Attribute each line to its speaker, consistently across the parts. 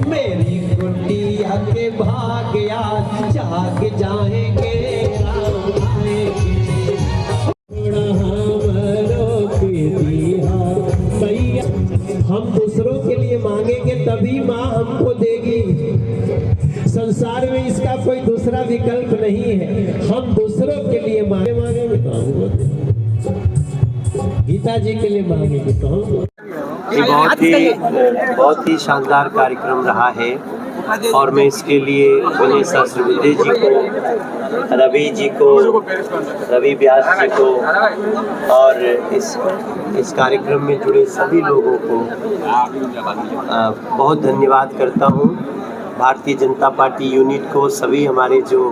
Speaker 1: मेरी गुटिया के भाग्या जाग जाएंगे, राम आएंगे। हम दूसरों के लिए मांगेंगे तभी माँ हमको देगी। संसार में इसका कोई दूसरा विकल्प नहीं है। हम दूसरों के लिए मांगेंगे गीता जी के लिए मांगेंगे तो हम।
Speaker 2: बहुत ही शानदार कार्यक्रम रहा है और मैं इसके लिए विनय सहस्रबुद्धे जी को, रवि व्यास जी को और इस कार्यक्रम में जुड़े सभी लोगों को बहुत धन्यवाद करता हूँ। भारतीय जनता पार्टी यूनिट को, सभी हमारे जो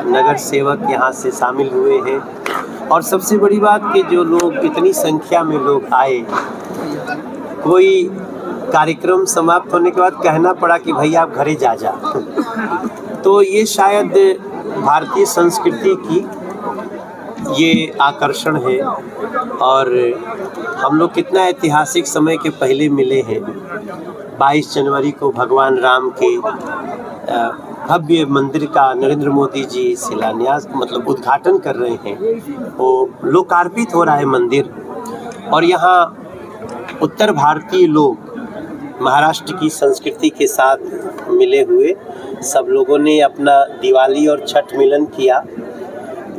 Speaker 2: नगर सेवक यहाँ से शामिल हुए हैं और सबसे बड़ी बात कि जो लोग इतनी संख्या में लोग आए। कोई कार्यक्रम समाप्त होने के बाद कहना पड़ा कि भाई आप घरे जा तो ये शायद भारतीय संस्कृति की ये आकर्षण है और हम लोग कितना ऐतिहासिक समय के पहले मिले हैं। 22 जनवरी को भगवान राम के भव्य मंदिर का नरेंद्र मोदी जी शिलान्यास मतलब उद्घाटन कर रहे हैं, वो लोकार्पित हो रहा है मंदिर। और यहाँ उत्तर भारतीय लोग महाराष्ट्र की संस्कृति के साथ मिले हुए सब लोगों ने अपना दिवाली और छठ मिलन किया।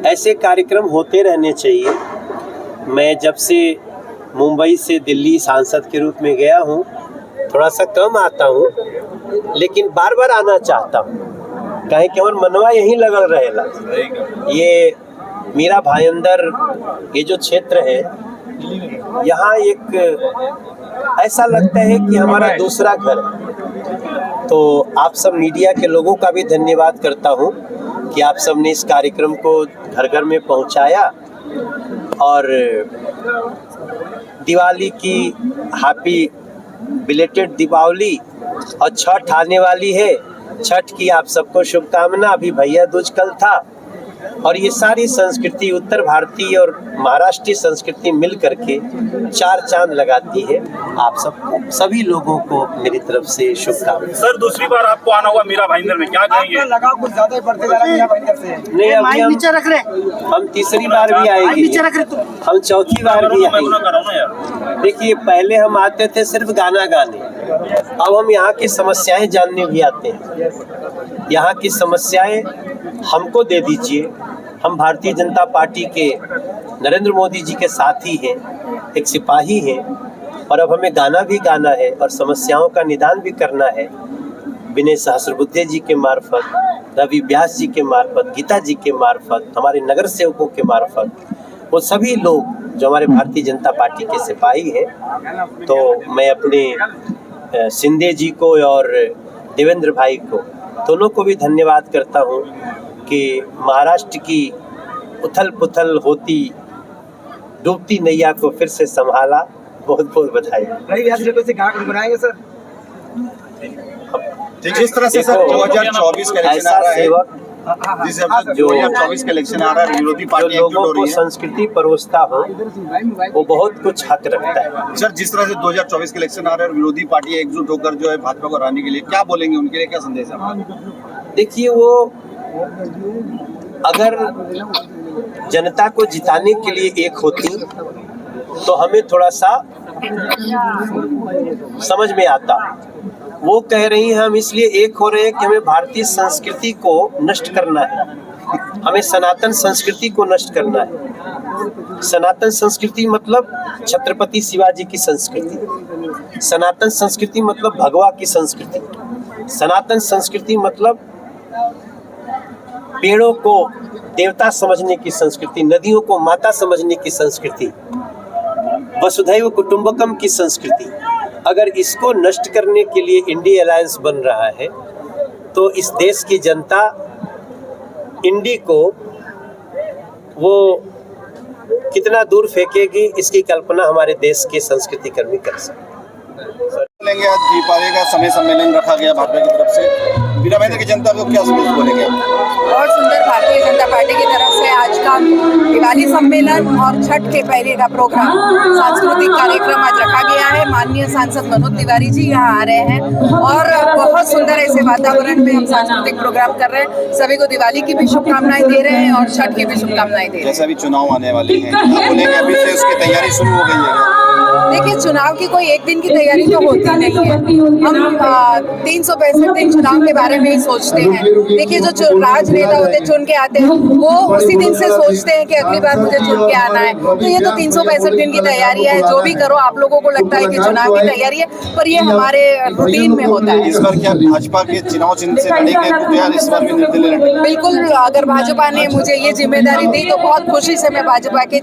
Speaker 2: ऐसे कार्यक्रम होते रहने चाहिए। मैं जब से मुंबई से दिल्ली सांसद के रूप में गया हूँ, थोड़ा सा कम आता हूँ लेकिन बार बार आना चाहता हूँ, कहीं कि मनवा यहीं लगल रहेला। ये मेरा भाईंदर ये जो क्षेत्र है, यहाँ एक ऐसा लगता है कि हमारा दूसरा घर। तो आप सब मीडिया के लोगों का भी धन्यवाद करता हूँ कि आप सब ने इस कार्यक्रम को घर घर में पहुँचाया और दिवाली की हैप्पी बिलेटेड दीपावली और छठ आने वाली है। छठ की आप सबको शुभकामना। अभी भैया दूज कल था और ये सारी संस्कृति उत्तर भारतीय और महाराष्ट्रीय संस्कृति मिल करके चार चांद लगाती है। आप सबको, सभी लोगों को मेरी तरफ से शुभकामनाएं।
Speaker 3: सर दूसरी बार आपको आना हुआ मीरा भाईंदर में, क्या कहेंगे?
Speaker 4: लगाव कुछ ज्यादा ही बढ़ते जा रहा है मीरा भाईंदर से।
Speaker 2: नहीं, अभी हम तीसरी बार भी आएंगे, हम चौथी बार भी आएंगे। देखिए, पहले हम आते थे सिर्फ गाना गाने, अब हम यहाँ की समस्याएं जानने भी आते हैं। यहाँ की समस्याएं हमको दे दीजिए। हम भारतीय जनता पार्टी के नरेंद्र मोदी जी के साथी हैं, एक सिपाही हैं और अब हमें गाना भी गाना है और समस्याओं का निदान भी करना है। विनय सहस्रबुद्धे जी के मार्फत, रवि व्यास जी के मार्फत, गीता जी के मार्फत, हमारे नगर सेवकों के मार्फत, वो सभी लोग जो हमारे भारतीय जनता पार्टी के सिपाही हैं। तो मैं अपने शिंदे जी को और देवेंद्र भाई को, दोनों को भी धन्यवाद करता हूँ कि महाराष्ट्र की उथल पुथल होती डूबती नैया को फिर से संभाला। बहुत बहुत बधाई।
Speaker 4: बनाएंगे सर
Speaker 3: जिस तरह से सर 2024 का इलेक्शन आ रहा है, जो 2024 का इलेक्शन आ रहा है, विरोधी पार्टी
Speaker 2: जो लोगों को संस्कृति परोसता हो वो बहुत कुछ हक रखता है।
Speaker 3: सर जिस तरह से 2024 का इलेक्शन आ रहा है और विरोधी पार्टी एकजुट होकर जो है भाजपा को हराने के लिए क्या बोलेंगे, उनके लिए क्या संदेश है?
Speaker 2: देखिए, वो अगर जनता को जिताने के लिए एक होती तो हमें थोड़ा सा समझ में आता। वो कह रही हैं हम इसलिए एक हो रहे हैं कि हमें भारतीय संस्कृति को नष्ट करना है, हमें सनातन संस्कृति को नष्ट करना है। सनातन संस्कृति मतलब छत्रपति शिवाजी की संस्कृति, सनातन संस्कृति मतलब भगवा की संस्कृति, सनातन संस्कृति मतलब पेड़ों को देवता समझने की संस्कृति, नदियों को माता समझने की संस्कृति, वसुधैव कुटुंबकम की संस्कृति। अगर इसको नष्ट करने के लिए इंडी अलायंस बन रहा है तो इस देश की जनता इंडी को वो कितना दूर फेंकेगी, इसकी कल्पना हमारे देश के संस्कृति कर्मी कर सकते हैं।
Speaker 3: बोलेंगे आज दीपावली का समय सम्मेलन रखा गया भाजपा की तरफ से, वीरा महेंद्र की जनता को क्या संदेश बोलेंगे आप?
Speaker 5: बहुत सुंदर भारतीय जनता पार्टी की तरफ से आज का दिवाली सम्मेलन और छठ के पहले का प्रोग्राम सांस्कृतिक कार्यक्रम आज रखा गया है। माननीय सांसद मनोज तिवारी जी यहाँ आ रहे हैं और बहुत सुंदर ऐसे वातावरण में हम सांस्कृतिक प्रोग्राम कर रहे हैं। सभी को दिवाली की भी शुभकामनाएं दे रहे हैं और छठ की भी शुभकामनाएं दे रहे हैं।
Speaker 3: जैसे अभी चुनाव आने वाले हैं, बोलेंगे अभी से उसकी तैयारी शुरू हो गई है?
Speaker 5: देखिए, चुनाव की कोई एक दिन की तैयारी तो होती नहीं है। हम 365 दिन चुनाव के बारे में ही सोचते हैं। देखिए, जो राजनेता होते चुन के आते हैं वो उसी दिन से सोचते हैं कि अगली बार मुझे चुन के आना है। तो ये तो 365 दिन की तैयारी है। जो भी करो, आप लोगों को लगता है कि चुनाव की तैयारी है, पर ये हमारे रूटीन में होता है।
Speaker 3: इस बार क्या भाजपा के चुनाव चिन्ह से लड़ेंगे? इस बार भी निर्दलीय लड़ेंगे?
Speaker 5: बिल्कुल, अगर भाजपा ने मुझे ये जिम्मेदारी दी तो बहुत खुशी से मैं भाजपा के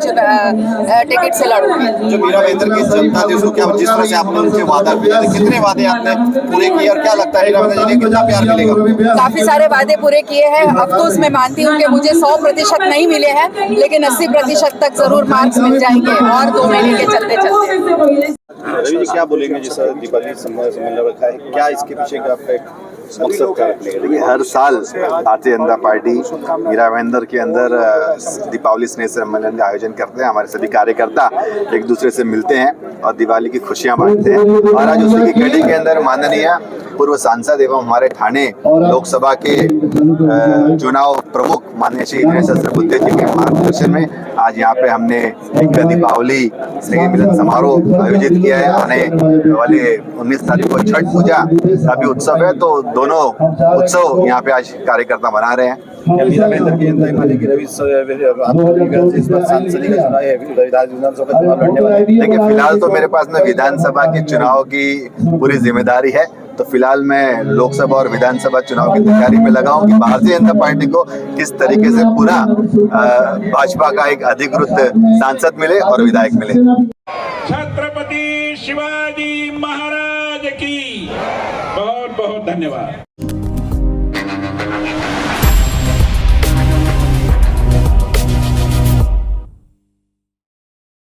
Speaker 5: टिकट से लड़ूंगी।
Speaker 3: जो वीरा महेंद्र की जनता थी उसको क्या, जिस तरह से आपने उनसे वादा किया, कितने वादे आपने पूरे किए और क्या लगता है वीरा महेंद्र जी कितना प्यार मिलेगा?
Speaker 5: काफी सारे वादे पूरे किए हैं। अब तो उसमें मानती हूँ कि मुझे 100% नहीं मिले हैं, लेकिन 80% तक जरूर मार्क्स मिल जाएंगे और 2 महीने के चलते चलते।
Speaker 3: रवि जी क्या बोलेंगे? जिस दीपावली सम्मेलन रखा है, क्या इसके पीछे का आपका मकसद क्या रखने?
Speaker 6: देखिए, हर साल भारतीय जनता पार्टी वीरा महेंद्र के अंदर दीपावली स्नेह सम्मेलन का आयोजन करते हैं। हमारे सभी कार्यकर्ता एक दूसरे से मिलते हैं और दिवाली की खुशियां बांटते हैं। और आज उसी की कड़ी के अंदर माननीय पूर्व सांसद एवं हमारे ठाणे लोकसभा के चुनाव प्रमुख माननीय श्री गणेश बुद्धे जी के मार्गदर्शन में आज यहाँ पे हमने एक दीपावली स्नेह मिलन समारोह आयोजित किया है। आने वाले 19 तारीख को छठ पूजा का भी उत्सव है, तो दोनों उत्सव यहाँ पे आज कार्यकर्ता मना रहे हैं।
Speaker 3: वीरा महेंद्र की जनता मानी कि रवि इस बार सांसद का चुनाव है, विधानसभा चुनाव लड़ने वाले हैं।
Speaker 6: देखिए, फिलहाल तो मेरे पास में विधानसभा के चुनाव की पूरी जिम्मेदारी है, तो फिलहाल मैं लोकसभा और विधानसभा चुनाव की तैयारी में लगा हूं कि भारतीय जनता पार्टी को किस तरीके से पूरा भाजपा का एक अधिकृत सांसद मिले और विधायक मिले।
Speaker 7: छत्रपति शिवाजी महाराज की बहुत बहुत धन्यवाद।